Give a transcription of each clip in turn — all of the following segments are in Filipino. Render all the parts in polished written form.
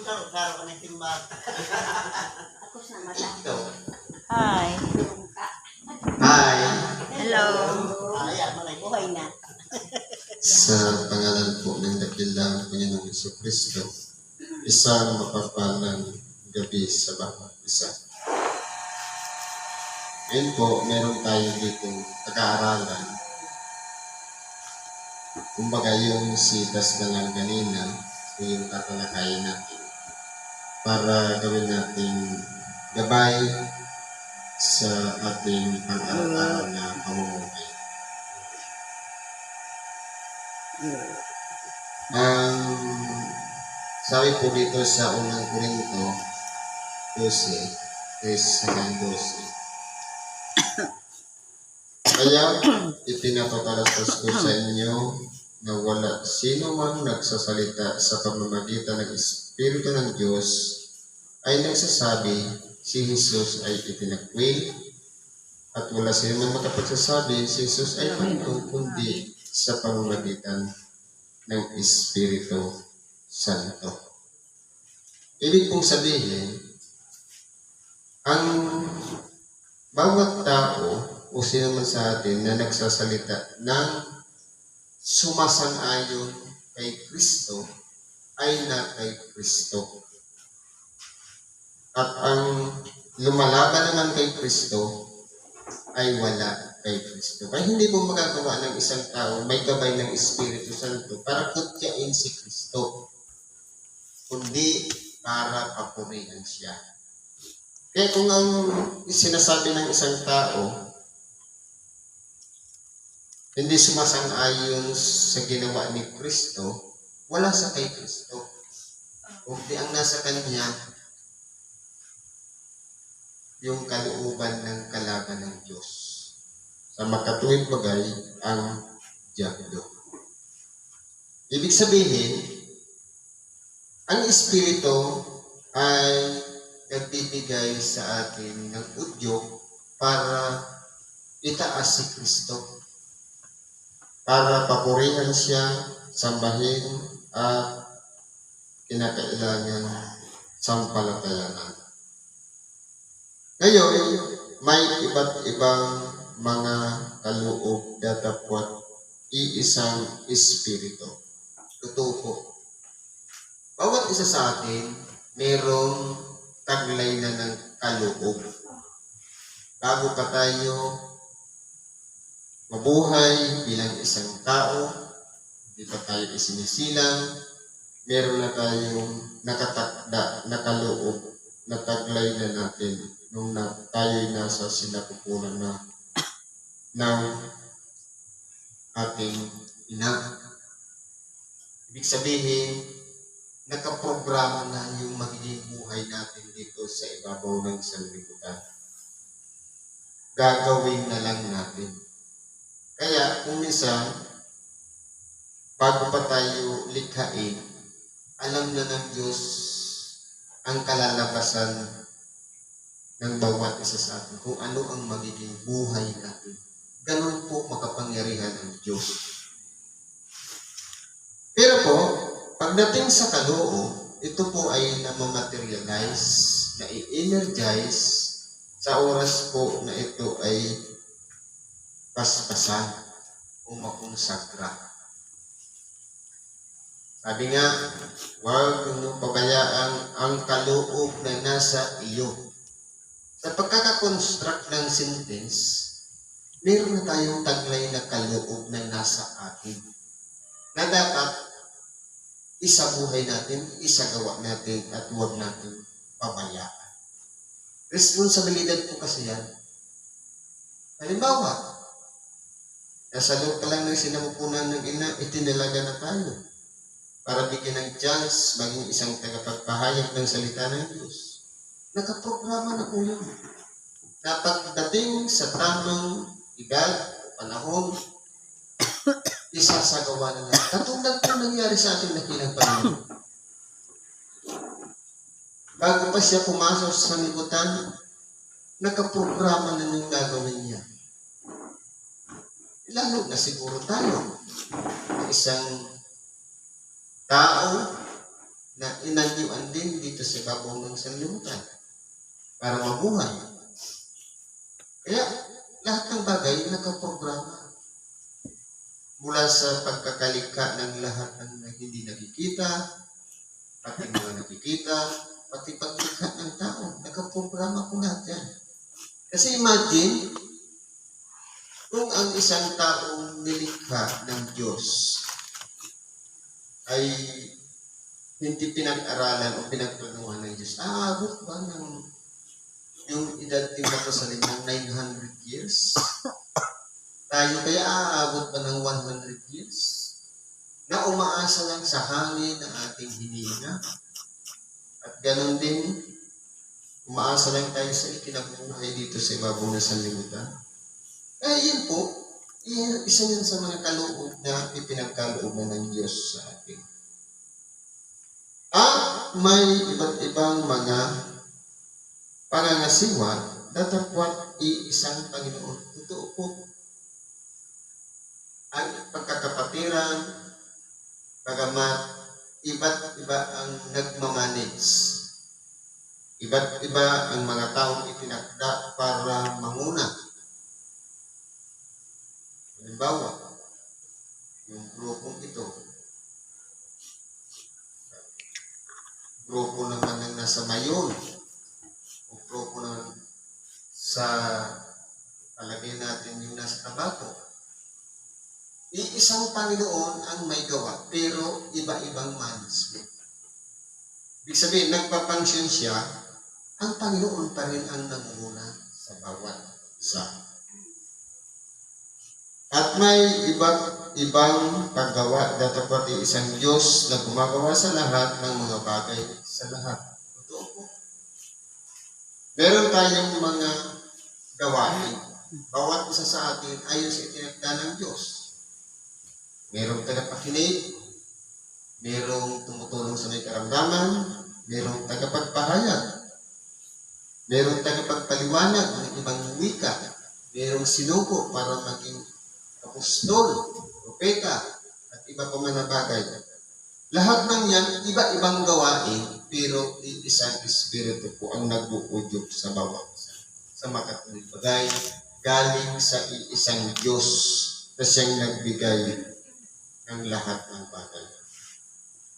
Karo ka ng timbang. Ako sa mata. Hi. Hi! Hello. Ayan, malay Buhay na. Sa pangalan po ng dakilang Panginoong Jesucristo, isang mapapalang gabi sa bawat isa. Ngayon po, meron tayo dito pag-aaralan. Kumbaga yung sitas na lang ganina, yung tatalakayin natin para gawin natin gabay sa ating pang-araw-araw na pamumuhay. Ang sabi po dito sa unang Korinto 12, hanggang 12. Kaya ipinapapalatas ko sa inyo na wala sino man nagsasalita sa pamamagitan ng Espiritu ng Diyos ay nagsasabi si Jesus ay itinakwil at wala sino man makapagsasabi si Jesus ay Panginoon kundi sa pamamagitan ng Espiritu Santo. Ibig pong sabihin, ang bawat tao o sino man sa atin na nagsasalita ng sumasang-ayon kay Kristo ay na kay Kristo. At ang lumalaban naman kay Kristo ay wala kay Kristo. Kaya hindi po magagawa ng isang tao may gabay ng Espiritu Santo para kutyain si Kristo, kundi para papurihan siya. Kaya kung ang sinasabi ng isang tao hindi sumasang-ayon sa ginawa ni Kristo, wala sa kay Kristo. Kundi ang nasa kanya, yung kalooban ng kalaban ng Diyos. Sa makatuwid bagay, ang diablo. Ibig sabihin, ang Espiritu ay nagbibigay sa atin ng udyok para itaas si Kristo. Para papurihan siya, sambahin, at kinakailangan sampalatayanan. Ngayon, may iba't ibang mga kaloob na dapat iisang Espiritu. Totoo po. Bawat isa sa atin, merong taglay na ng kaloob. Bago pa tayo mabuhay bilang isang tao, hindi pa tayo isinisilang, meron na tayong nakatakda, nakaloob, nataglay na natin nung tayo'y nasa sinapupunan na ng ating ina. Ibig sabihin, nakaprograma na yung magiging buhay natin dito sa ibabaw ng sanlibutan. Gagawin na lang natin. Kaya kung minsan, bago pa tayo likhain, alam na ng Diyos ang kalalabasan ng bawat isa sa atin, kung ano ang magiging buhay natin. Ganun po makapangyarihan ang Diyos. Pero po, pagdating sa kaloob, ito po ay namamaterialize, na-energize sa oras po na ito ay paspasan o makonsagra. Sabi nga, huwag nyo pabayaan ang kaloob na nasa iyo. Sa pagkakakonstruct ng sentence, meron na tayong taglay na kaloob na nasa atin na dapat isabuhay natin, isagawa natin, at huwag natin pabayaan. Responsibilidad po kasi yan. Halimbawa, nasa loob ka lang ng sinapupunan ng ina, itinalaga na tayo para bigyan ng chance maging isang tagapagpahayag ng salita ng Diyos. Nakaprograma na po yun. Na pagdating sa tamang edad o panahon, isasagawa na lang. Katulad po nangyari sa ating dakilang Panginoon. Bago pa siya pumasok sa sanlibutan, nakaprograma na yung gagawin niya. Lalo na siguro tayo, isang tao na inanyuan din dito sa ibabaw ng sanlibutan para mabuhay. Kaya lahat ng bagay nakaprograma. Mula sa pagkakalikha ng lahat ng hindi nakikita, pati mga nakikita, pati paglikha ng tao, nakaprograma ko lahat yan. Kasi imagine, kung ang isang taong nilikha ng Diyos ay hindi pinag-aralan o pinagplanuhan ng Diyos, aabot ba ng yung edad ni Matusalem ng 900 years? Tayo kaya aabot ba ng 100 years? Na umaasa lang sa hangin na ating hininga. At ganun din, umaasa lang tayo sa ikinabuhay dito sa ibabaw ng sanlibutan. Kaya yun po, isa yan sa mga kaloob na ipinagkalooban ng Diyos sa atin. May iba't ibang mga pangangasiwa datapwat iisang Panginoon. Totoo po. Ang pagkakapatiran, bagamat iba't iba ang nagmamanage. Iba't iba ang mga taong itinakda para manguna. Halimbawa, yung grupong ito, grupo naman ng nasa Mayon, o grupo naman sa palagay natin yung nasa Tabaco. Iisang Panginoon ang may gawa, pero iba-ibang management. Ibig sabihin, nagpapansyon siya, ang Panginoon pa rin ang nangunguna sa bawat isa. At may ibang paggawa, datapat isang Diyos na gumagawa sa lahat ng mga bagay sa lahat. Totoo po. Meron tayong mga gawain. Bawat isa sa atin ayon sa itinakda ng Diyos. Merong tagapakinig, merong tumutulong sa may karamdaman, merong tagapagpahayag, merong tagapagpaliwanag ng ibang wika, merong sinuko para maging apostol, propeta, at iba pa man na bagay. Lahat ng yan, iba-ibang gawain, pero isang espiritu po ang nagbuudyok sa bawat isa. Sa makatuloy bagay, galing sa isang Diyos na siyang nagbigay ng lahat ng bagay.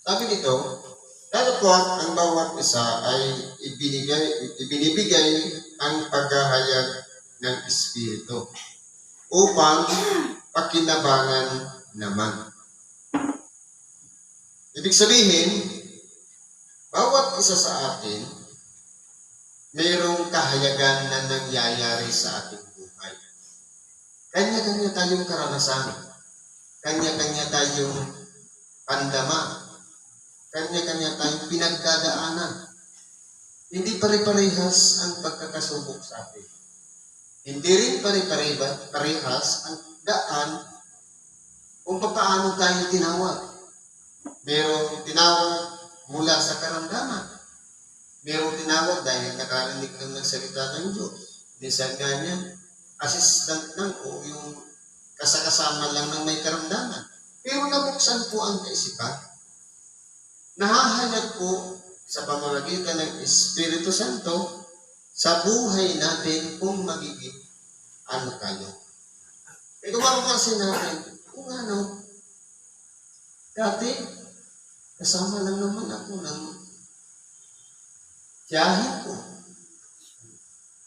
Sabi nito, datapwat ang bawat isa ay ibinibigay ang paghahayag ng espiritu upang pakinabangan naman. Ibig sabihin, bawat isa sa atin, mayroong kahayagan na nangyayari sa ating buhay. Kanya-kanya tayong karanasan. Kanya-kanya tayong pandama. Kanya-kanya tayong pinagdadaanan. Hindi pare-parehas ang pagkakasubok sa atin. Hindi rin pare-parehas ang daan kung paano tayo tinawag. Merong tinawag mula sa karamdaman. Merong tinawag dahil nakarinig lang ng salita ng Diyos. Minsan nga niya, assistant lang o yung kasakasama lang ng may karamdaman. Pero nabuksan po ang kaisipan. Nahahayag po sa pamamagitan ng Espiritu Santo sa buhay natin kung magiging ano tayo. Ito kasi natin, kung ano, dati, kasama lang naman ako ng tiyahin ko,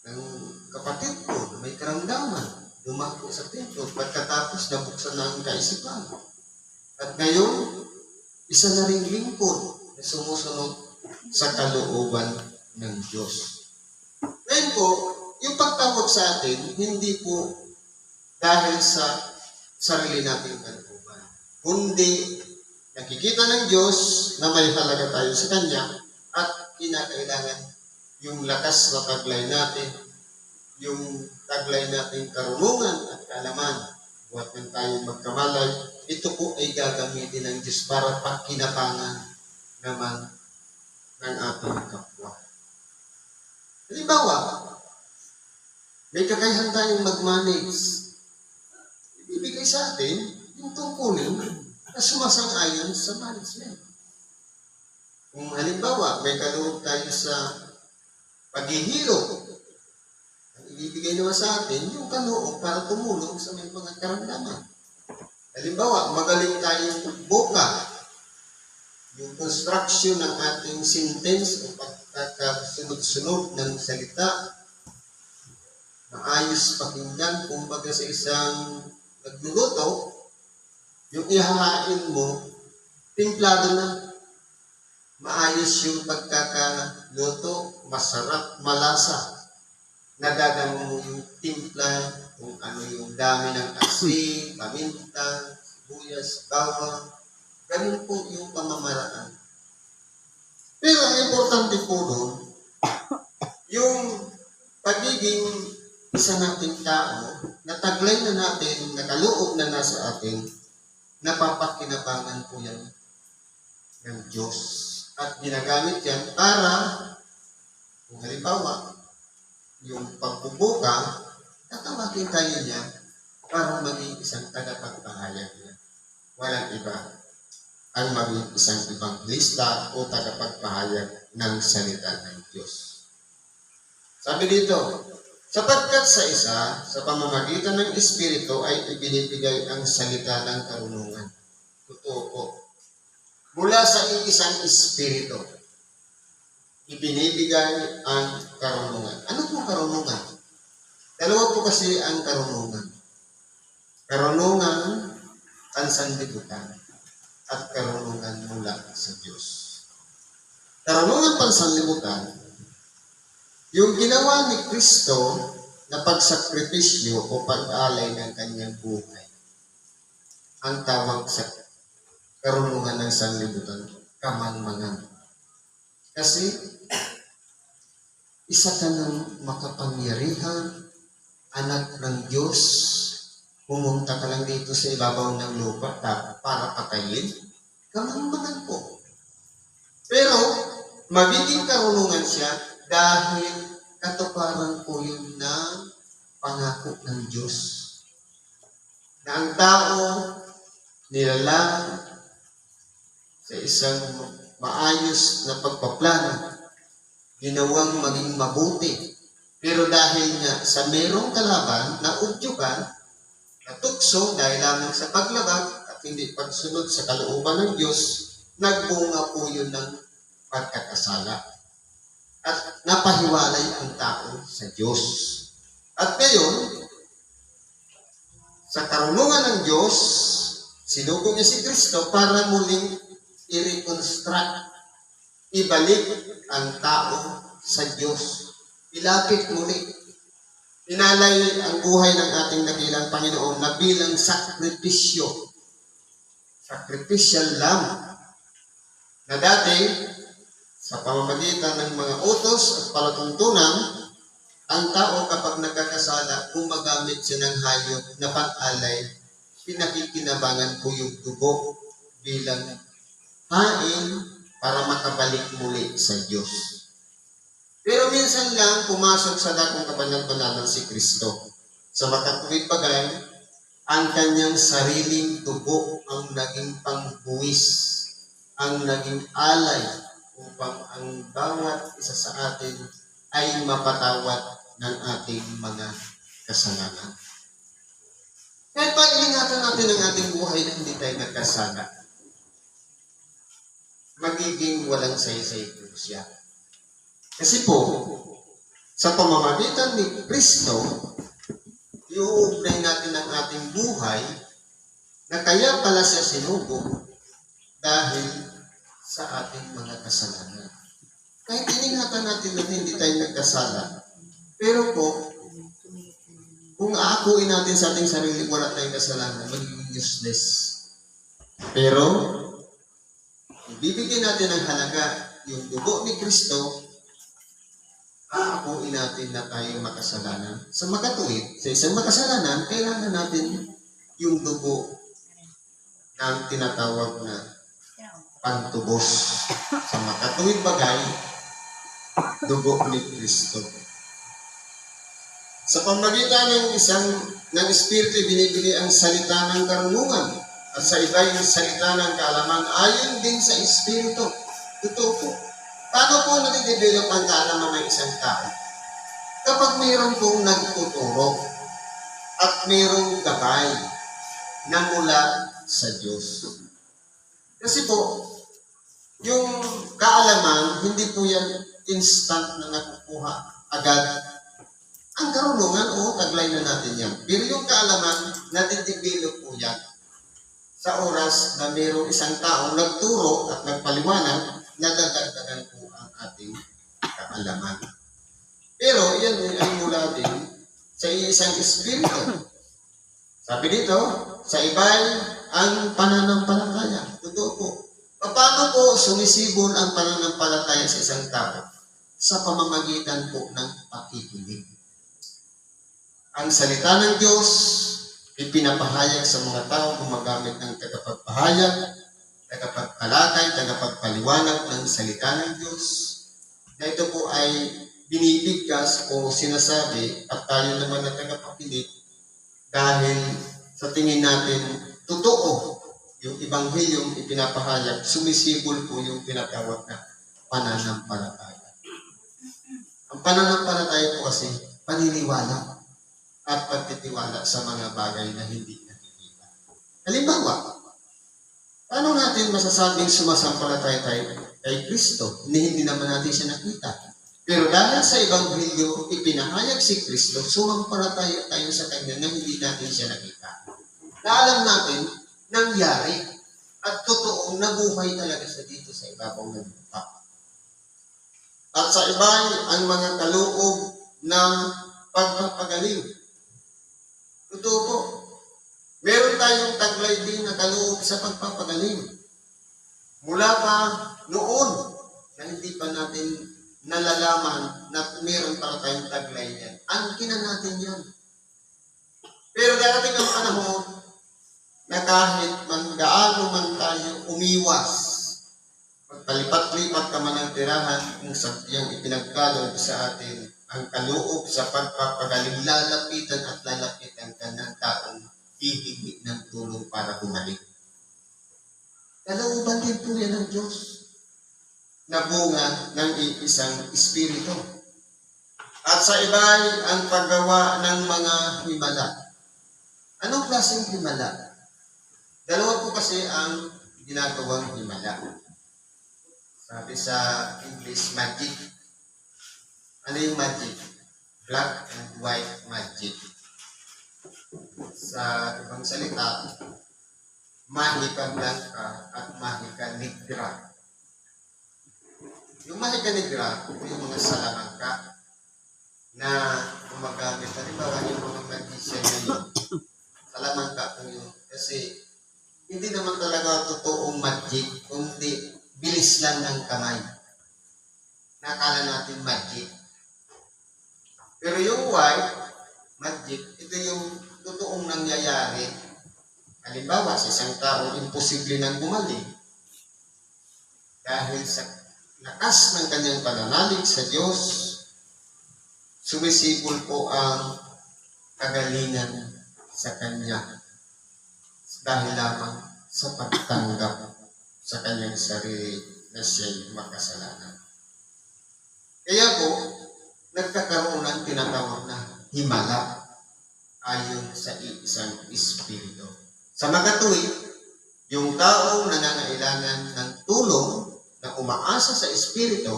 ng kapatid ko, na may karamdaman, dumako sa templo, pagkatapos nabuksan na ang kaisipan. At ngayon, isa na ring lingkod na sumusunod sa kalooban ng Diyos. Ngayon po, yung pagtawag sa atin, hindi po dahil sa sarili nating kalooban, kundi nakikita ng Diyos na may halaga tayo sa Kanya at kinakailangan yung lakas na taglay natin, yung taglay natin karunungan at kaalaman. Huwag nang tayo magkamalay, ito po ay gagamitin ng Diyos para pakinabangan naman ng ating kapwa. Halimbawa, may kakayahan tayong mag-manage. Ibibigay sa atin yung tungkulin na sumasang-ayon sa management. Kung halimbawa, may kaloob tayo sa paghihirap, ang ibibigay naman sa atin, yung kaloob para tumulong sa may mga karamdaman. Halimbawa, magaling tayong buka, yung construction ng ating sentence o pagkakasunod-sunod ng salita, maayos pakinggan, kumbaga sa isang nagluluto, yung ihahain mo, timplado na. Maayos yung pagkakaluto, masarap, malasa. Nagagano mo yung timpla, kung ano yung dami ng asin, paminta, sibuyas, bawang. Ganun po yung pamamaraan. Pero ang importante po doon, yung pagiging isa nating tao, nataglay na natin, nakaloob na nasa atin, napapakinabangan po yan ng Diyos. At ginagamit yan para, kung halimbawa, yung pagbubuka, tatawagin tayo niya para maging isang tagapagpahayag niya. Walang iba ang maging isang ibang lista o tagapagpahayag ng salita ng Diyos. Sabi dito, sapagkat sa isa, sa pamamagitan ng Espiritu ay ibinibigay ang salita ng karunungan. Totoo po. Mula sa isang Espiritu, ibinibigay ang karunungan. Ano po karunungan? Dalawa po kasi ang karunungan. Karunungan pansanlibutan at karunungan mula sa Diyos. Karunungan pansanlibutan, yung ginawa ni Kristo na pagsakripisyo o pag-alay ng kanyang buhay. Ang tawag sa karunungan ng sanlibutan, kamangmangan. Kasi, isa ka ng makapangyarihan, anak ng Diyos, pumunta ka lang dito sa ibabaw ng lupa para patayin, kamangmangan po. Pero, magiging karunungan siya dahil katuparan po yun ng pangako ng Diyos. Na ang tao nilalang sa isang maayos na pagpaplano, ginawang maging mabuti. Pero dahil nga sa merong kalaban na udyukan, natukso dahil lamang sa paglabag at hindi pagsunod sa kalooban ng Diyos, nagbunga po yun ng pagkakasala. At napahiwalay ang tao sa Diyos. At ngayon, sa karunungan ng Diyos, sinugo niya si Kristo para muling i-reconstruct, ibalik ang tao sa Diyos. Ilapit muli. Inalay ang buhay ng ating dakilang Panginoon na bilang sakripisyo. Sacrificial lamb. Na dati, sa pamamagitan ng mga utos at palatuntunan, ang tao kapag nagkakasala, gumagamit siya ng hayop na pang-alay, pinakikinabangan po yung dugo bilang hain para makabalik muli sa Diyos. Pero minsan lang pumasok sa dakong kabanal-banalan si Kristo. Sa makatuwid bagay, ang kanyang sariling dugo ang naging pangbuwis, ang naging alay upang ang bawat isa sa atin ay mapatawad ng ating mga kasalanan. Kaya pailingatan natin ang ating buhay na hindi tayo nagkasala. Magiging walang saysay po siya. Kasi po, sa pamamagitan ni Kristo, iuugnay natin ang ating buhay na kaya pala siya sinugo dahil sa ating mga kasalanan. Kahit iningatan natin na hindi tayo nagkasala, pero po, kung aakuin natin sa ating sarili, wala tayong kasalanan, magiging useless. Pero, ibibigyan natin ng halaga yung dugo ni Kristo, aakuin natin na tayong makasalanan. Sa makatuwid, sa isang makasalanan, kailangan natin yung dugo na tinatawag na pantubos. Sa makatuwid bagay, dugo ni Kristo. Sa pamagitan ng Espiritu, binibigay ang salita ng karunungan at sa iba yung salita ng kaalaman ayon din sa Espiritu. Totoo po. Paano po nade-develop ang kaalaman ng isang tao? Kapag mayroon pong nagtuturo at mayroong gabay na mula sa Diyos. Kasi po, yung kaalaman, hindi po yan instant na nakukuha agad. Ang karunungan, taglay na natin yan. Pero yung kaalaman, nade-develop po yan sa oras na mayroong isang taong nagturo at nagpaliwanag, nadadagdagan po ang ating kaalaman. Pero yan ay mula din sa isang espiritu. Sabi dito, sa iba'y ang pananampalataya. Totoo po. Paano po sumisibol ang pananampalataya sa isang tao? Sa pamamagitan po ng pakikinig. Ang salita ng Diyos, ipinapahayag sa mga tao gumagamit ng tagapagpahayag, tagapagtalakay, tagapagpaliwanag ng salita ng Diyos. Na ito po ay binibigkas o sinasabi at tayo naman na tagapakinig dahil sa tingin natin totoo yung ebanghilyong ipinapahayag, sumisibol po yung tinatawag na pananampalataya. Ang pananampalataya po kasi paniniwala at pagtitiwala sa mga bagay na hindi nakikita. Halimbawa, paano natin masasabing sumasampalataya tayo kay Kristo? Hindi naman natin siya nakita. Pero dahil sa Ebanghelyo, ipinahayag si Kristo, sumampalataya tayo sa Kanya na hindi natin siya nakita. Na alam natin, nangyari at totoong nabuhay talaga siya dito sa ibabaw ng lupa. At sa iba'y ang mga kaloob ng pagpapagaling. Totoo po. Meron tayong taglay din na kaloob sa pagpapagaling. Mula pa noon na hindi pa natin nalalaman na meron para tayong taglay yan. Angkin na natin yan. Pero darating ang panahon na kahit man gaano man tayo umiwas, pagpalipat-lipat ka man ng tirahan kung sadyang ipinagkaloob sa atin ang kaloob sa pagpapagaling, lalapitan at lalapitan ka ng taong hihingi ng tulong para bumalik. Kalooban din po yan ng Diyos na bunga ng isang espiritu. At sa iba'y ang paggawa ng mga himala. Anong klaseng himala? Dalawa po kasi ang ginagawang himala. Sabi sa English, magic. Ano yung magic? Black and white magic. Sa ibang salita, mahika blanca at mahika negra. Yung mahika negra, ito yung mga salamangka na gumagamit. Halimbawa yung mga magician na yun, salamangka po yun. Kasi hindi naman talaga totoong magic, kundi bilis lang ng kamay. Nakala natin magic. Pero yung white magic, ito yung totoong nangyayari. Halimbawa, sa isang tao, imposible nang gumaling. Dahil sa lakas ng kanyang pananalig sa Diyos, sumisibol po ang kagalingan sa kanya. Dahil lamang sa pagtanggap sa kanyang sarili na siya'y makasalanan. Kaya po, nagkakaroon ng tinatawag na himala ayon sa isang espiritu. Sa magatuwid, yung taong nangangailangan ng tulong na umaasa sa espiritu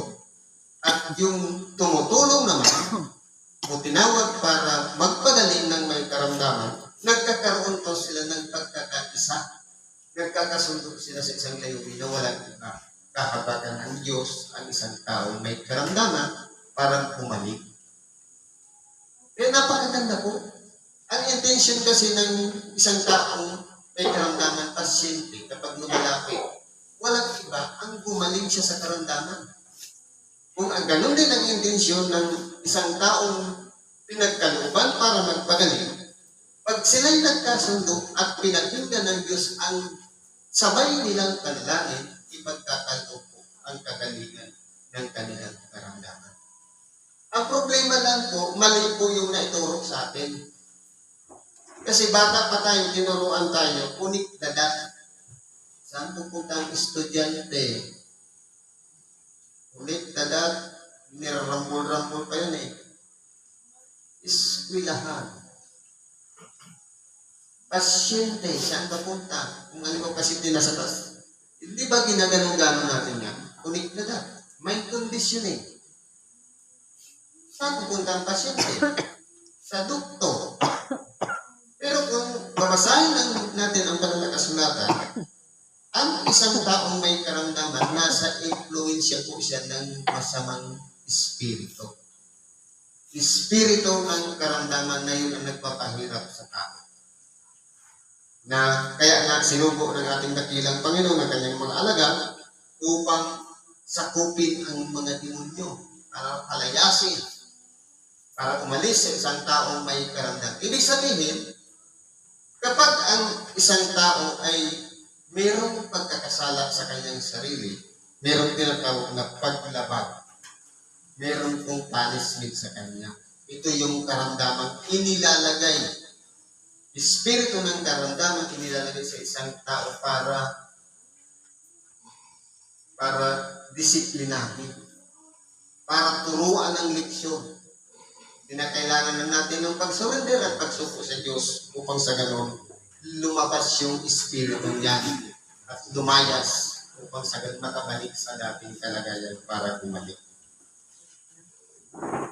at yung tumutulong naman o tinawag para magpagaling ng may karamdaman, nagkakaroon to sila ng pagkakaisa. Nagkakasundo sila sa isang layunin na walang iba. Kahabagan ng Diyos ang isang taong may karamdaman para bumalik. Kaya napakaganda po. Ang intention kasi ng isang taong may karamdaman, pasyente, kapag lumalapit, walang iba ang gumaling siya sa karamdaman. Kung ang ganun din ang intensyon ng isang taong pinagkalooban para magpagaling, pag sila'y nagkasundo at pinakinggan ng Diyos ang sabay nilang panalangin, ipagkakaloob po ang kagalingan ng kanilang karamdaman. Ang problema lang po, mali po yung naituro sa atin. Kasi bata pa tayo, tinuruan tayo, unik dadat. Saan pupunta ang estudyante? Ulit, dadag, nirarambol-rambol pa yun eh. Iskwilahan. Pasyente, saan papunta? Kung ano ba pasyente nasa taas? Hindi ba ginaganon-ganon natin yan? Ulit, dadag. May kondisyon eh. Saan pupunta ang pasyente? Sa doktor. Pero kung babasahin natin ang banal na kasulatan, ang isang taong may karamdaman, nasa influensya po siya ng masamang espiritu. Espiritu ng karamdaman na yun ang nagpapahirap sa tao. Na kaya nga sinubo ng ating dakilang Panginoon ng kanyang mga alaga upang sakupin ang mga demonyo para palayasin, para umalis sa isang taong may karamdaman. Ibig sabihin, kapag ang isang tao ay mayroong pagkakasala sa kanyang sarili, mayroong tinatawag na paglabag, mayroong pong punishment sa kanya. Ito yung karamdaman inilalagay. Espiritu ng karamdaman inilalagay sa isang tao para disiplinahin, para turuan ng leksyon. Kinakailangan na natin ng pag-surrender at pagsuko sa Diyos upang sa ganon lumabas yung espiritu niyan at lumayas upang sa ganon makabalik sa dating kalagayan para bumalik.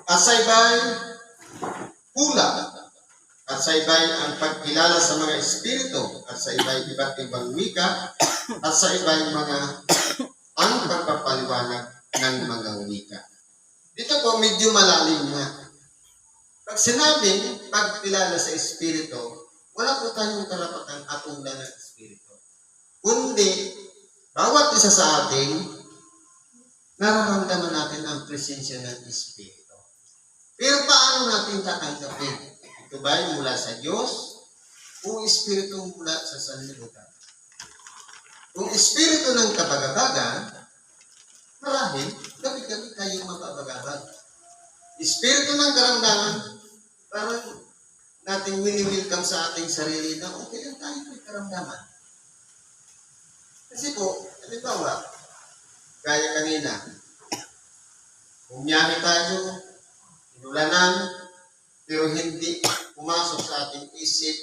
At sa iba'y kulang, at sa iba'y ang pagkilala sa mga espiritu, at sa iba'y iba't ibang wika, at sa iba'y mga ang pagpapaliwanag ng mga wika. Dito po medyo malalim na. Pag sinabing pagkilala sa espiritu, wala po tayong karapatang atulan ng espiritu. Kundi, bawat isa sa atin, nararamdaman natin ang presensya ng espiritu. Pero paano natin tatanggapin? Ito ba ay mula sa Diyos o espiritu mula sa sanlibutan? Kung espiritu ng kabagabagan, marahil, gabi-gabi tayong mababagabag. Espiritu ng karamdaman, parang nating wini-welcome sa ating sarili na okay lang tayo may karamdaman. Kasi po, halimbawa, gaya kanina, bumiyahe tayo, inulanan, pero hindi pumasok sa ating isip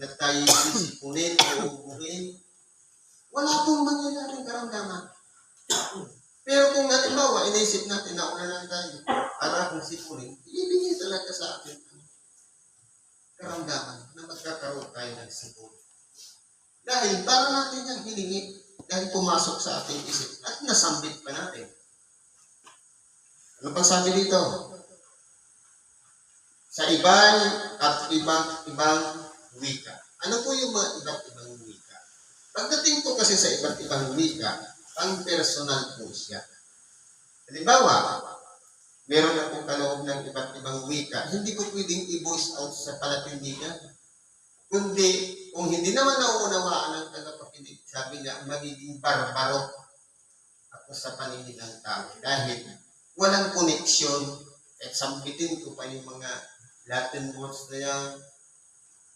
na tayo sisipunin o ubuhin. Wala pong mangyayaring karamdaman. Pero kung halimbawa, inisip natin na ulanan tayo, para kung sipunin, ibigay talaga sa atin ang karamdaman na magkakaroon tayo ng sipon. Dahil para natin yung hiningi, dahil pumasok sa ating isip at nasambit pa natin. Ano pang sabi dito? Sa ibang at ibang wika. Ano po yung mga iba't ibang wika? Pagdating po kasi sa iba't ibang wika, ang personal po siya. Halimbawa, meron akong kaloob ng iba't ibang wika, hindi ko pwedeng i-voice out sa palatindigan. Kundi, kung hindi naman nauunawaan ng tagapakinig, sabi niya, magiging barbaro ako sa paningin ng tao. Dahil walang koneksyon, at sambitin ko pa yung mga Latin words na yan,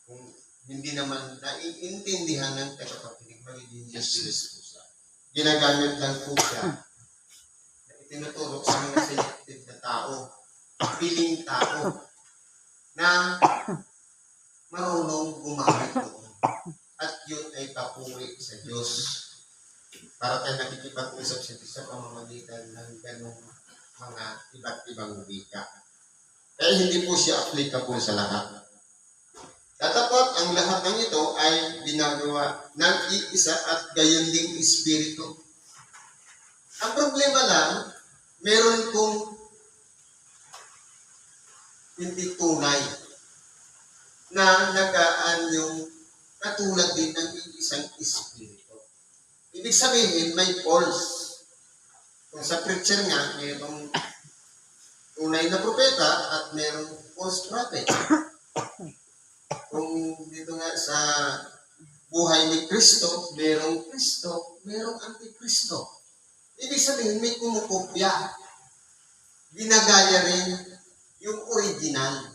kung hindi naman naiintindihan ng tagapakinig, magiging useless po siya. Ginagamit lang po siya na itinuturo sa mga selected na tao, piling tao, na marunong gumamit doon. At yun ay papuri sa Diyos. Para tayo nakikipag-usap sa Diyos sa pamamagitan ng ganong mga iba't ibang wika. Kaya hindi po siya applicable sa lahat. Tatapat ang lahat ng ito ay ginagawa ng iisa at gayon ding espiritu. Ang problema lang, meron kong hindi tunay na nagaan yung katulad din ng isang espiritu. Ibig sabihin, may false. Kung sa preacher nga, mayroong tunay na propeta at mayroong false prophet. Kung dito nga sa buhay ni Kristo, mayroong Kristo, mayroong Antikristo. Ibig sabihin, may kumukopya. Ginagaya rin yung original.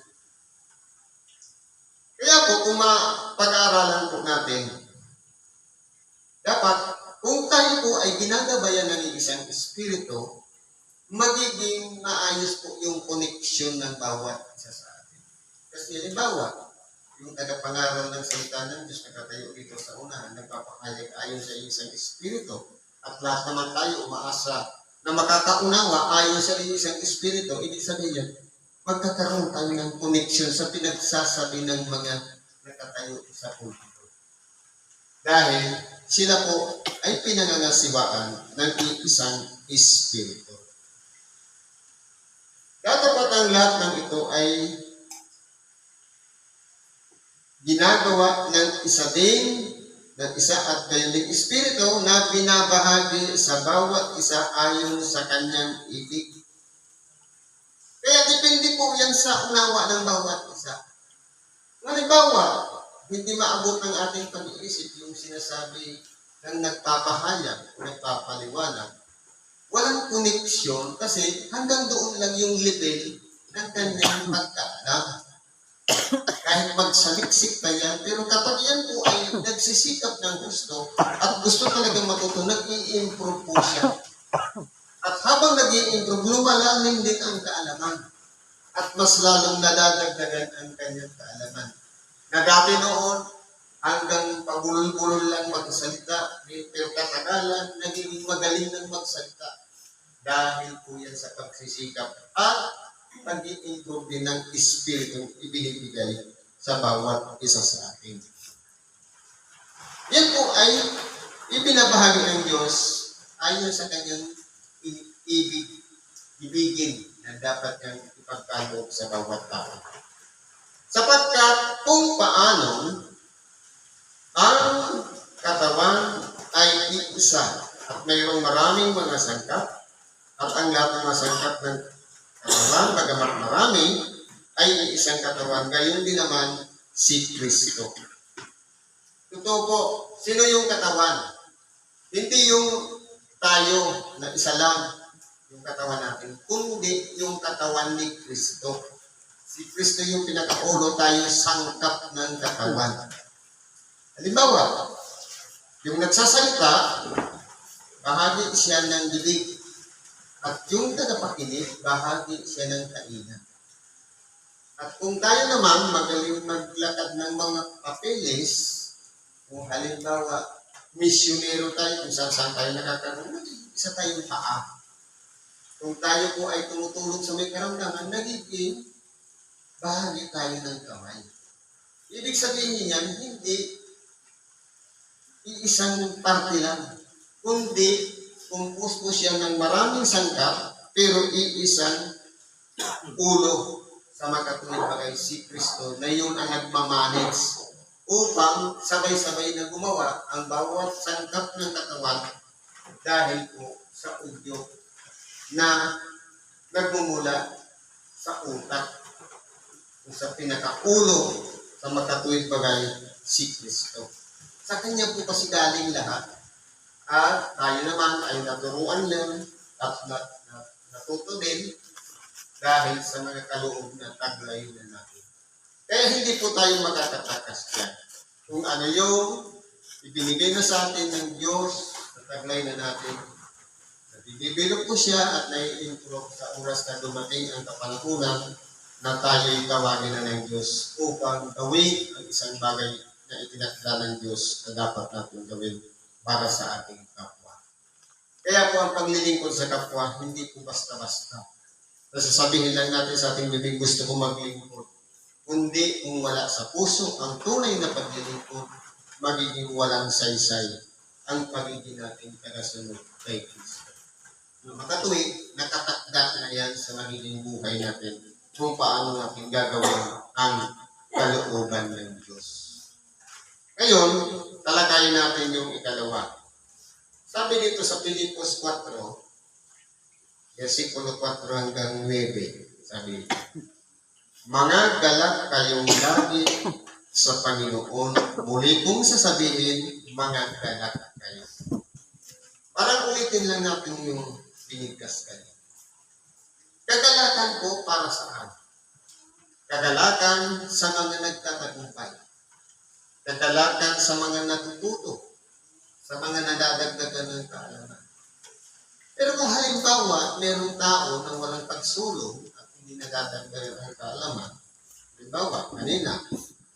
Kaya po, kung mapag-aaralan po natin, dapat, kung tayo po ay ginagabayan ng isang espiritu, magiging maayos po yung koneksyon ng bawat isa sa atin. Kasi halimbawa, yung tagapangaral ng salita ng Diyos nakatayo dito sa unahan, nagpapahayag ayon sa isang espiritu, at lahat naman tayo umaasa na makakaunawa ayon sa isang espiritu, ibig sabihin, magkakaroon tayo ng koneksyon sa pinagsasabi ng mga nakatayo sa pulpito. Dahil sila po ay pinangangasiwaan ng isang espiritu. Katapat ang lahat ng ito ay ginagawa ng isa at gayon ding espiritu na binabahagi sa bawat isa ayon sa kanyang ibig. Kaya depende po yan sa unawa ng bawat isa. Halimbawa, hindi maabot ng ating pag-iisip yung sinasabi ng nagpapahayag o nagpapaliwanag. Walang koneksyon kasi hanggang doon lang yung level ng kanyang pagkaalam. Kahit magsaliksik pa yan, pero kapag yan po ay nagsisikap ng gusto at gusto talagang matuto, nag-i-improve po siya. At habang nag-i-improve, lumalalim din ang kaalaman. At mas lalong nadadagdagan ang kanyang kaalaman. Na dati noon, hanggang pabulol-bulol lang magsalita, pero katagalan, naging magaling ng magsalita. Dahil po yan sa pagsisikap at pag-i-improve din ng Espiritu ibinibigay sa bawat isa sa atin. Yan po ay ibinabahagi ng Diyos ayon sa kanyang ibigin na dapat niyang ipagkaloob sa bawat tao. Sapagkat kung paano ang katawan ay iisa at mayroong maraming mga sangkap at ang lahat ng mga sangkap ng katawan, bagamat marami, ay isang katawan. Gayon din naman si Kristo. Totoo po, sino yung katawan? Hindi yung tayo na isa lang yung katawan natin, kundi yung katawan ni Kristo. Si Kristo yung pinakaulo, tayo sangkap ng katawan. Halimbawa, yung nagsasalita, bahagi siya ng bibig. At yung tagapakinig, bahagi siya ng kaina. At kung tayo naman magaling maglakad ng mga papeles, kung halimbawa, misyonero tayo, kung saan tayo nakakaroon, isa tayong paa. Kung tayo po ay tumutulog sa may karamdaman, nagiging bahagi tayo ng kamay. Ibig sabihin niyan, hindi iisang parte lang, kundi kumpos po siya ng maraming sangkap, pero iisang ulo sa makatuwid bagay si Kristo na yun ang nagmamanage upang sabay-sabay na gumawa ang bawat sangkap ng katawan dahil po sa udyok na nagmumula sa utak o sa pinakaulo sa makatuwid bagay si Kristo. Sa kanya po kasi galing lahat. At tayo naman ay naturuan lang at natuto din dahil sa mga kaloob na taglay na natin. Kaya hindi po tayo makakatakas dyan. Kung ano yung ibinigay na sa atin ng Diyos sa taglay na natin, nabibilo po siya at nai-improve sa oras na dumating ang kapanahunan na tayo'y tawagin na ng Diyos upang gawin ang isang bagay na itinakda ng Diyos na dapat natin gawin para sa ating kapwa. Kaya po ang paglilingkod sa kapwa, hindi po basta-basta. Nasasabihin lang natin sa ating bibig, gusto ko maglingkod. Kundi kung wala sa puso ang tunay na paglilingkod, magiging walang saysay ang pagiging natin tagasunod kay Kristo. Makatuwid, nakatakda na yan sa magiging buhay natin kung paano natin gagawin ang kalooban ng Diyos. Ngayon, talakayin natin yung ikalawa. Sabi dito sa Filipos 4, versikulo 4 hanggang 9, sabi dito, mga galak kayong lagi sa Panginoon, muli kong sasabihin, mga galak kayo. Parang ulitin lang natin yung binigkas kayo. Kagalakan po para saan? Kagalakan sa mga nagtatagumpay. Kagalakan sa mga natututo, sa mga nadadagdagan ng kaalaman. Pero kung halimbawa, mayroong tao na walang pagsulong at hindi nadadagdagan ang kaalaman, halimbawa, kanina,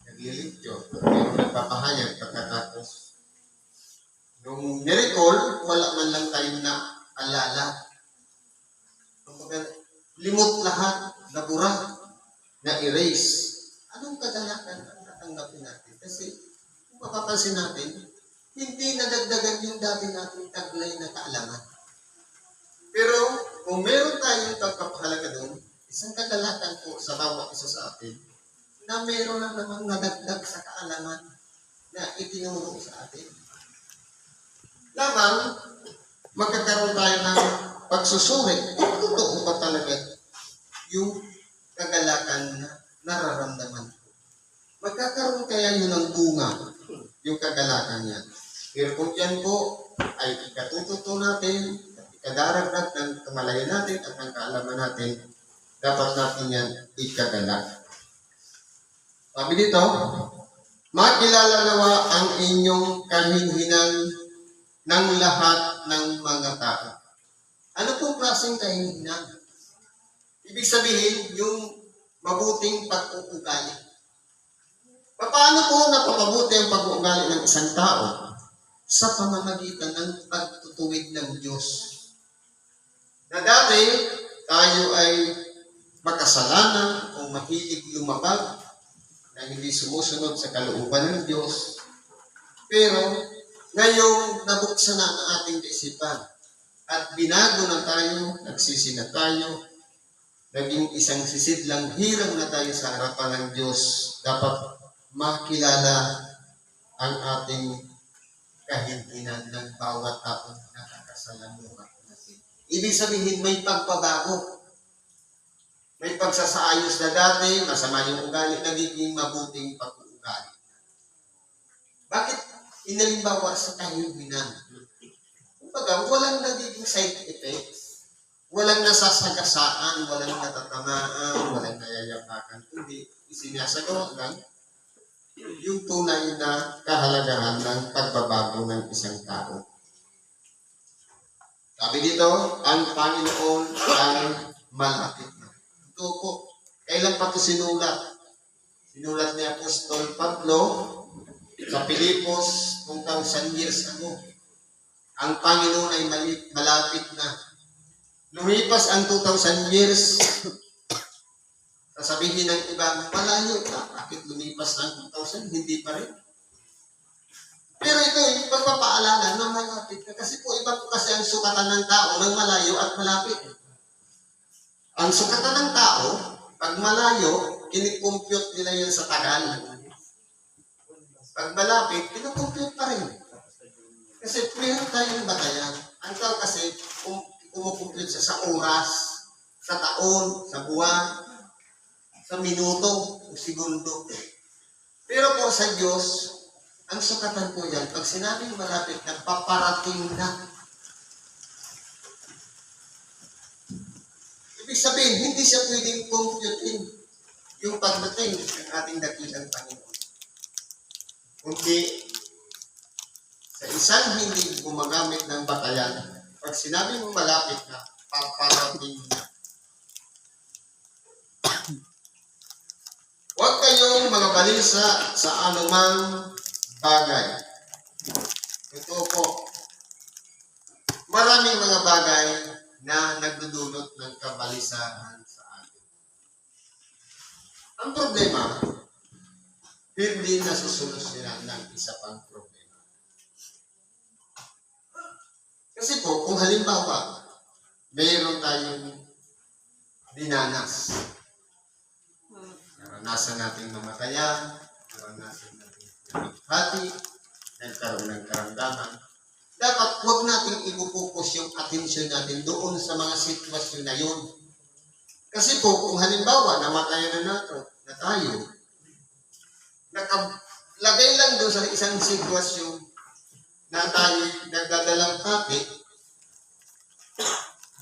naglilityo, at mayroong nagpapahayag pagkatapos. Nung nirecall, wala man lang tayong naalala. Kumbaga, limot lahat, nabura, na-erase. Anong kagalakan ang tatanggapin natin? Kasi, kung mapapansin natin, hindi nadagdagan yung dati nating taglay na kaalaman. Pero, kung meron tayong pagpapahalaga doon, isang kagalakan po sa bawat isa sa atin, na meron na namang nadagdag sa kaalaman na itinuro sa atin. Lamang, magkakaroon tayo ng pagsusuri. Kung totoo ba talaga yung kagalakan na nararamdaman ko? Magkakaroon kaya yun ng bunga, yung kagalakan niya. Pero kung yan po ay ikatututo natin, ikadaragdag ng kamalayan natin at ng kaalaman natin, dapat natin yan ikagalak. Sabi dito, makilala nawa ang inyong kahinhinan ng lahat ng mga tao. Ano pong klaseng kahinhinan? Ibig sabihin, yung mabuting pag-uugali. Paano po napapabuti ang pag-uugali ng isang tao? Sa pamamagitan ng pagtutuwid ng Diyos. Na dati, tayo ay makasalanan o mahilig lumabag na hindi sumusunod sa kalooban ng Diyos. Pero, ngayong nabuksan na ang ating isipan at binago na tayo, nagsisi na tayo, naging isang sisidlang hirang na tayo sa harapan ng Diyos, dapat makilala ang ating kahinhinan ng bawat taong nakakasalamuha natin. Ibig sabihin, may pagbabago. May pagsasaayos na dati, masama yung ugali, nagiging mabuting pag-uugali. Bakit inalimbawa sa kahinhinan? Kumbaga, walang nagiging side effects, walang nasasagasaan, walang natatamaan, walang nayayapakan, kundi isinasagawa lang yung tunay na kahalagahan ng pagbabago ng isang tao. Sabi dito, ang Panginoon ay malapit na. Ito po, kailan pa ito sinulat? Sinulat ni Apostol Pablo sa Pilipos 2,000 years ago. Ang Panginoon ay malapit na. Lumipas ang 2,000 years, sasabihin ng iba, malayo na. Bakit lumipas ng 2,000? Hindi pa rin. Pero ito, yung pagpapaalala na malapit na. Kasi po, iba po kasi ang sukatan ng tao ng malayo at malapit. Ang sukatan ng tao, pag malayo, kinicompute nila yun sa tagal. Pag malapit, kinocompute pa rin. Kasi meron tayong batayan. Ang tao kasi, kumukompute siya sa oras, sa taon, sa buwan, sa minuto, o segundo. Pero po sa Diyos, ang sukatan po yan, pag sinabing malapit na, paparating na. Ibig sabihin, hindi siya pwedeng computein yung pagdating ng ating dakilang Panginoon. Kundi, sa isang hindi gumagamit ng batayan, pag sinabing malapit na, paparating na. Huwag kayong mga balisa sa anumang bagay. Ito po, maraming mga bagay na nagdudulot ng kabalisahan sa atin. Ang problema, hindi nasusolusyonan ng isa pang problema. Kasi po, kung halimbawa, mayroon tayong dinanas. Naranasan natin mamatayan, naranasan natin hati, nagkaroon ng karamdaman. Dapat huwag natin ipupokus yung atensyon natin doon sa mga sitwasyon na yun. Kasi po, kung halimbawa, namatayan na tayo, nakalagay lang doon sa isang sitwasyon na tayo nagdadalang hati,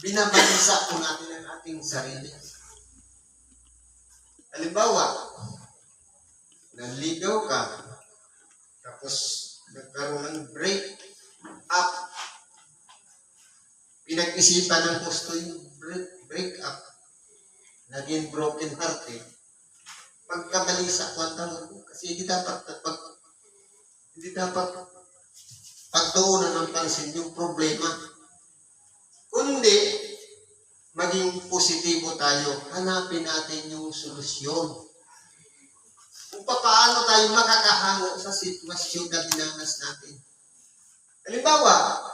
binabalisa po natin ang ating sarili. Halimbawa, nanligaw ka, tapos nagkaroon ng break up, pinag-isipan ng gusto yung break up, naging broken hearted, pagkabalisa ko ang tawag ko. Kasi hindi dapat pagtuunan ng pansin yung problema. Kundi, maging positibo tayo, hanapin natin yung solusyon. Kung paano tayo makakahango sa sitwasyon na dinanas natin. Halimbawa,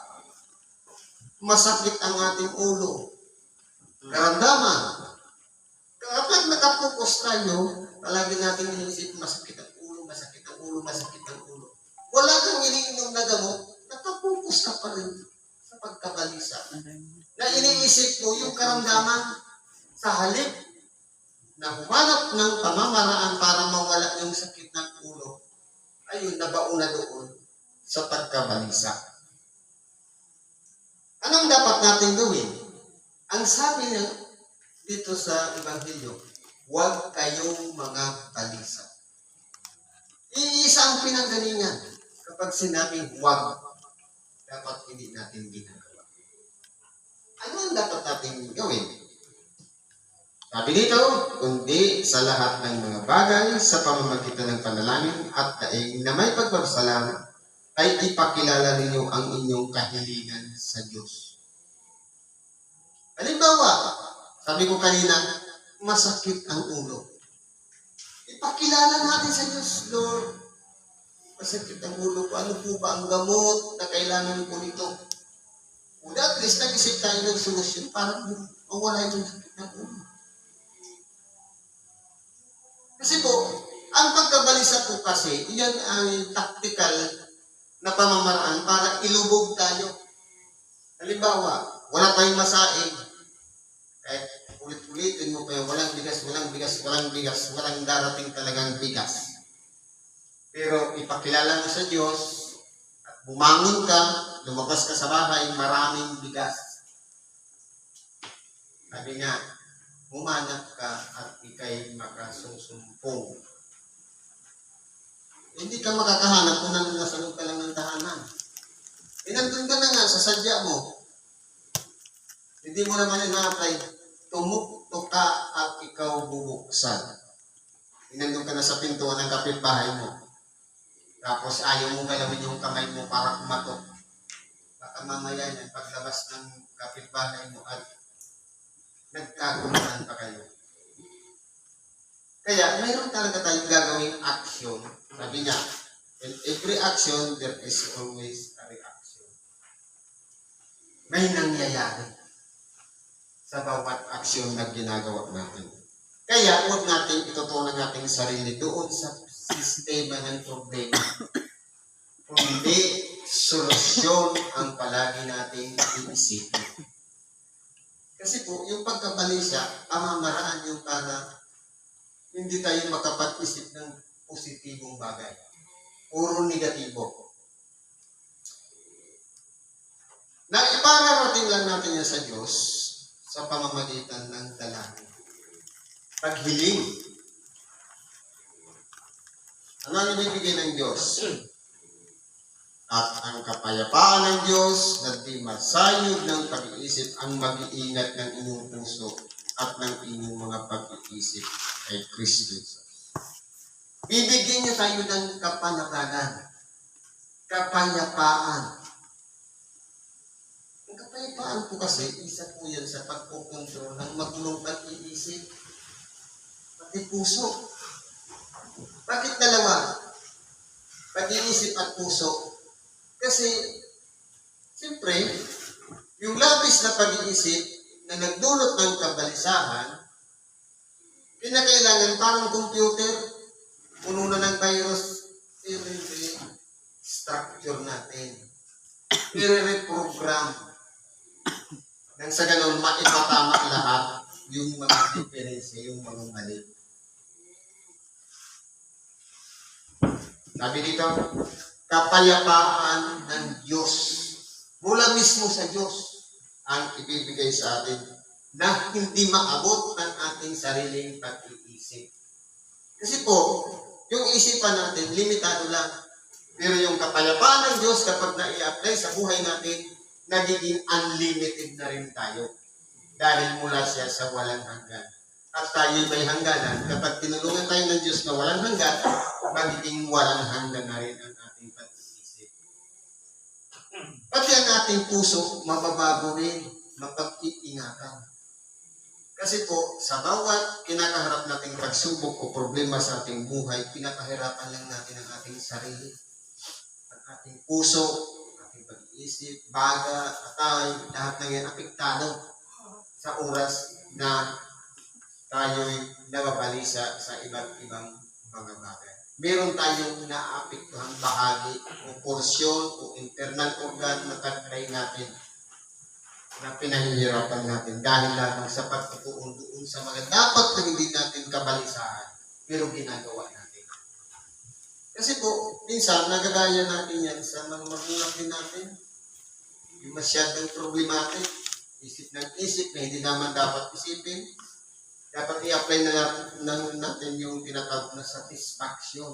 masakit ang ating ulo, karamdaman. Kapag nakapokus tayo, palagi natin iniisip, masakit ang ulo, masakit ang ulo, masakit ang ulo. Wala kang iniinom na gamot, nakapokus ka pa rin sa pagkabalisa. Na iniisip mo yung karamdaman sa halip na humanap ng pamamaraan para mawala yung sakit ng ulo, ayun, nabauna doon sa pagkabalisa. Anong dapat natin gawin? Ang sabi niya dito sa Ebanghelyo, huwag kayong mga balisa. Iisa ang pinanggalingan kapag sinabing huwag, dapat hindi natin ginagawa. Ano ang dapat natin gawin? Sabi dito, kundi sa lahat ng mga bagay sa pamamagitan ng panalangin at daing na may pagpapasalamat ay ipakilala ninyo ang inyong kahilingan sa Diyos. Halimbawa, sabi ko kanina, masakit ang ulo. Ipakilala natin sa Diyos, Lord. Masakit ang ulo ko. Ano po ba ang gamot na kailangan ko nito? O at least nag-isip tayo ng solusyon para mawala yung sakit ng ulo. Kasi po, ang pagkabalisa po kasi, yan ang tactical na pamamaraan para ilubog tayo. Halimbawa, wala tayong masaing. Kahit ulit-ulitin mo pa yung walang bigas, walang darating talagang bigas. Pero ipakilala mo sa Diyos, at bumangon ka, lumabas ka sa bahay, maraming bigas. Sabi nga, humanap ka at ikay makasusumpong. Hindi ka makakahanap kung nasa loob ka lang ng tahanan. Nandun ka na nga sa sadya mo. Hindi mo naman ina-apply. Tumuktok ka at ikaw bubuksan. Nandun ka na sa pintuan ng kapitbahay mo. Tapos ayaw mo galawin yung kamay mo para kumatok. Baka mamaya yan, paglabas ng kapitbahay mo at nagkagulan pa kayo. Kaya, mayroon talaga tayong gagawing action. Sabi niya, in every action, there is always a reaction. May nangyayari sa bawat aksyon na ginagawa natin. Kaya, huwag natin itutunan natin sarili doon sa sistema ng problema. Kundi, solusyon ang palagi nating iisipin. Kasi po, yung pagkabalisa, pamamaraan yung para hindi tayo makapag-isip ng positibong bagay. Puro negatibo. Na ipararating lang natin yan sa Diyos sa pamamagitan ng dalangin. Paghiling. Ano ang ibibigay ng Diyos? At ang kapayapaan ng Diyos na di masayod ng pag-iisip ang mag-iingat ng inyong puso at ng inyong mga pag-iisip kay Kristo. Bibigyan niyo tayo ng kapanatagan, kapayapaan. Ang kapayapaan po kasi, isa po yan sa pagpukontrol ng magulong pag-iisip, pati puso. Bakit dalawa? Pag-iisip at puso. Kasi, siyempre, yung labis na pag-iisip na nagdulot ng kabalisahan, kinakailangan parang computer, puno na ng virus, i-structure natin. I-reprogram. Nang sa ganun, maipatama lahat yung mga diferensya, yung mga mali. Sabi dito, kapayapaan ng Diyos. Mula mismo sa Diyos ang ibibigay sa atin na hindi maabot ng ating sariling pag-iisip. Kasi po, yung isipan natin, limitado lang. Pero yung kapayapaan ng Diyos kapag na-i-apply sa buhay natin, nagiging unlimited na rin tayo. Dahil mula siya sa walang hanggan. At tayo may hangganan. Kapag tinulungan tayo ng Diyos na walang hanggan, magiging walang hanggan na rin ang ating pag-iisip. Pati ang ating puso, mababago rin, mapag-iingatan. Kasi po, sa bawat kinakaharap nating pagsubok o problema sa ating buhay, pinakahirapan lang natin ang ating sarili. Ang ating puso, ating pag-iisip, baga, atay, lahat ng yan apektado sa oras na tayo'y nababalisa sa iba't ibang mga bagay. Meron tayong naapektuhang bahagi o porsyon o internal organ na tagtay natin na pinahihirapan natin dahil lamang sa pagtutuon doon sa mga dapat na hindi natin kabalisahan pero ginagawa natin. Kasi po, minsan nagagaya natin yan sa mga magulang din natin. Yung masyadong problematic, isip ng isip na hindi naman dapat isipin. Dapat i-apply na natin yung tinatawag na satisfaction.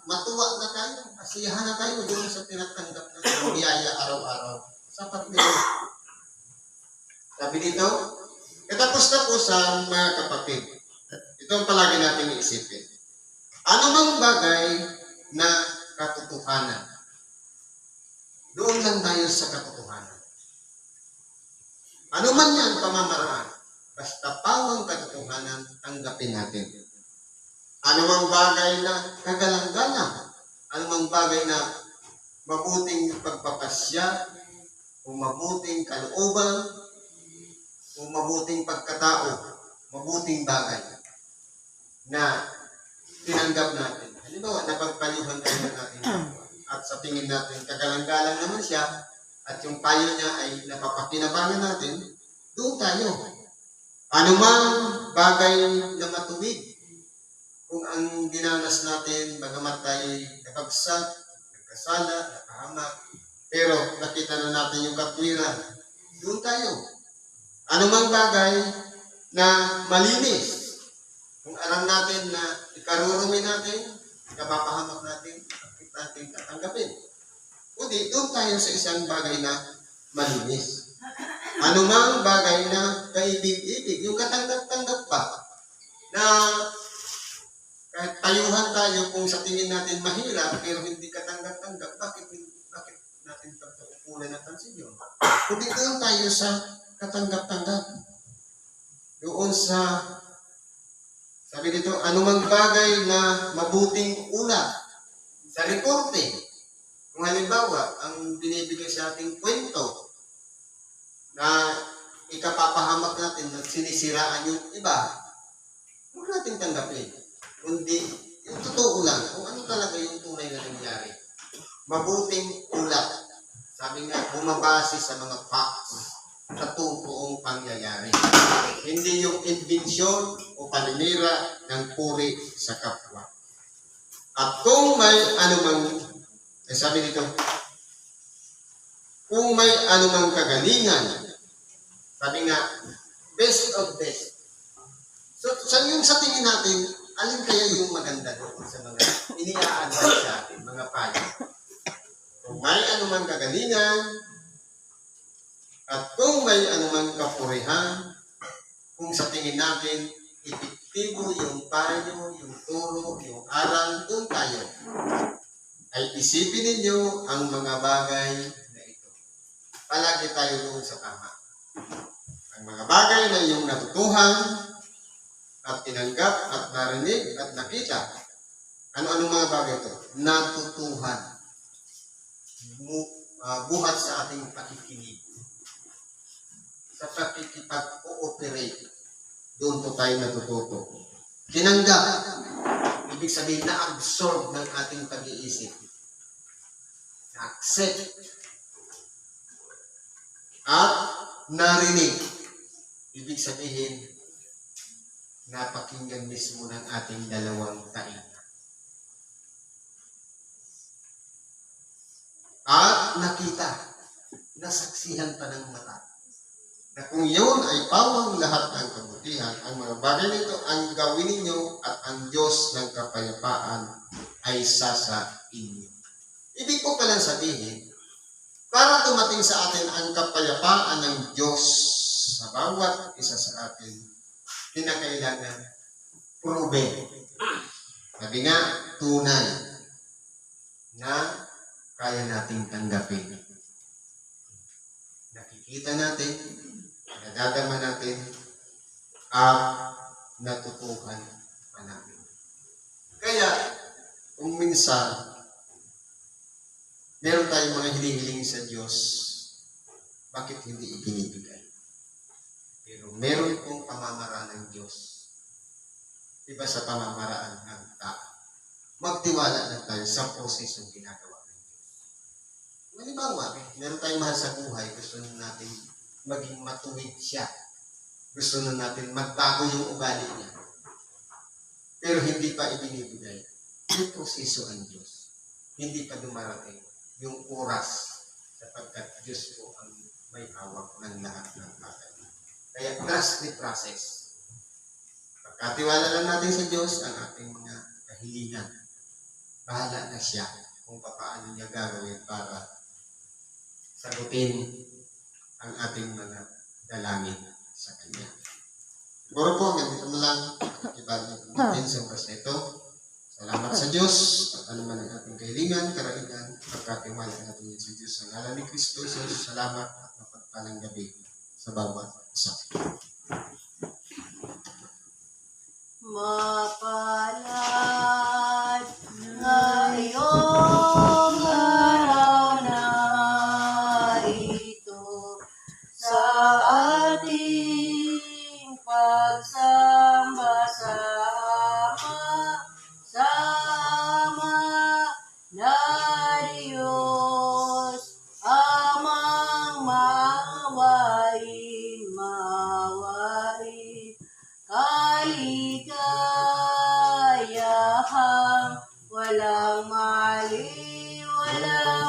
Matuwa na tayo, kasiyahan na tayo doon sa tinatanggap natin biyaya araw-araw. Sapat nito. Sabi dito, katapos-tapusan mga kapatid, ito ang palagi natin iisipin. Ano mang bagay na katotohanan, doon lang tayo sa katotohanan. Ano man yan pamamaraan, basta pawang katotohanan, tanggapin natin. Ano mang bagay na kagalang-galang, ano mang bagay na mabuting pagpapasya, o mabuting kalooban, o mabuting pagkatao, mabuting bagay na tinanggap natin. Halimbawa, napagpayuhan tayo natin at sa tingin natin, kagalang-galang naman siya at yung payo niya ay napapakinabangan natin, doon tayo. Ano mang bagay na matuwid, kung ang dinanas natin, bagamat tayo nabagsak, nagkasala, nakahamak, pero nakita na natin yung katwiran, doon tayo. Ano mang bagay na malinis, kung alam natin na ikarurumi natin, ikapapahamak natin, bakit natin tatanggapin? Kundi doon tayo sa isang bagay na malinis. Ano mang bagay na kaibig-ibig, yung katanggap-tanggap pa, na kahit tayuhan tayo kung sa tingin natin mahirap, pero hindi katanggap-tanggap, bakit natin pagkukulan ng pansin yun? Kundi doon tayo sa katanggap-tanggap. Doon sa, sabi dito, anumang bagay na mabuting ulat sa reporte. Kung halimbawa, ang binibigay sa ating kwento na ikapapahamak natin at sinisiraan yung iba, huwag natin tanggapin. Kundi, yung totoo lang, kung ano talaga yung tunay na nangyari. Mabuting ulat. Sabi nga, bumabase sa mga facts sa totoong pangyayari. Hindi yung inbensyon o paninira ng puri sa kapwa. At kung may anumang, sabi dito, kung may anumang kagalingan, sabi nga, best of best. So, yung sa tingin natin, alin kaya yung maganda doon sa mga iniaadvise sa atin, mga payo? Kung may anumang kagalingan, at kung may anumang kapurihan, kung sa tingin natin, epektibo yung payo, yung turo, yung aral, doon tayo. Ay isipin ninyo ang mga bagay na ito. Palagi tayo doon sa tama. Ang mga bagay na iyong natutuhan, at tinanggap, at narinig, at nakita. Ano-anong mga bagay ito? Natutuhan. Buhat sa ating pakikinig. Sa pakikipag-cooperate. Doon po tayo natututo. Tinanggap. Ibig sabihin na-absorb ng ating pag-iisip. Na-accept. At narinig. Ibig sabihin, napakinggan mismo ng ating dalawang tainga. At nakita, nasaksihan pa ng mata, na kung yun ay pawang lahat ng kabutihan, ang mga bagay nito ang gawin ninyo at ang Diyos ng kapayapaan ay sasa inyo. Ibig po palang sabihin, para dumating sa atin ang kapayapaan ng Diyos sa bawat isa sa atin, kinakailangan proven. Sabi nga, tunay na kaya nating tanggapin. Nakikita natin, nadadama natin, at natutuhan pa natin. Kaya, kung minsan, meron tayong mga hinihiling sa Diyos, bakit hindi ibinibigay? Pero meron pong pamamaraan ng Diyos. Iba sa pamamaraan ng tao. Magtiwala lang tayo sa prosesong ginagawa ng Diyos. Halimbawa, meron tayong mahal sa buhay, gusto natin maging matuwid siya. Gusto na natin magbago yung ugali niya. Pero hindi pa ibinibigay. May proseso ang Diyos. Hindi pa dumarating yung oras sapagkat Diyos po ang may hawak ng lahat ng bagay. Kaya trust the process. Pagkatiwala lang natin sa Diyos ang ating mga kahilingan. Bahala na siya kung paano niya gagawin para sagutin ang ating mga dalangin sa Kanya. Siguro po, ganito na lang. Ibalik natin sa oras na ito. Salamat sa Diyos at ano man ang ating kahilingan, karaigan, pagkatiwala natin yan sa Diyos. Sa ngalan ni Kristo, salamat at mapagpalang gabi sa bawat isa. Mapalad ngayong araw na ito sa ating pagsamba-sama na Diyos amang mawain kaligayahang walang mali, walang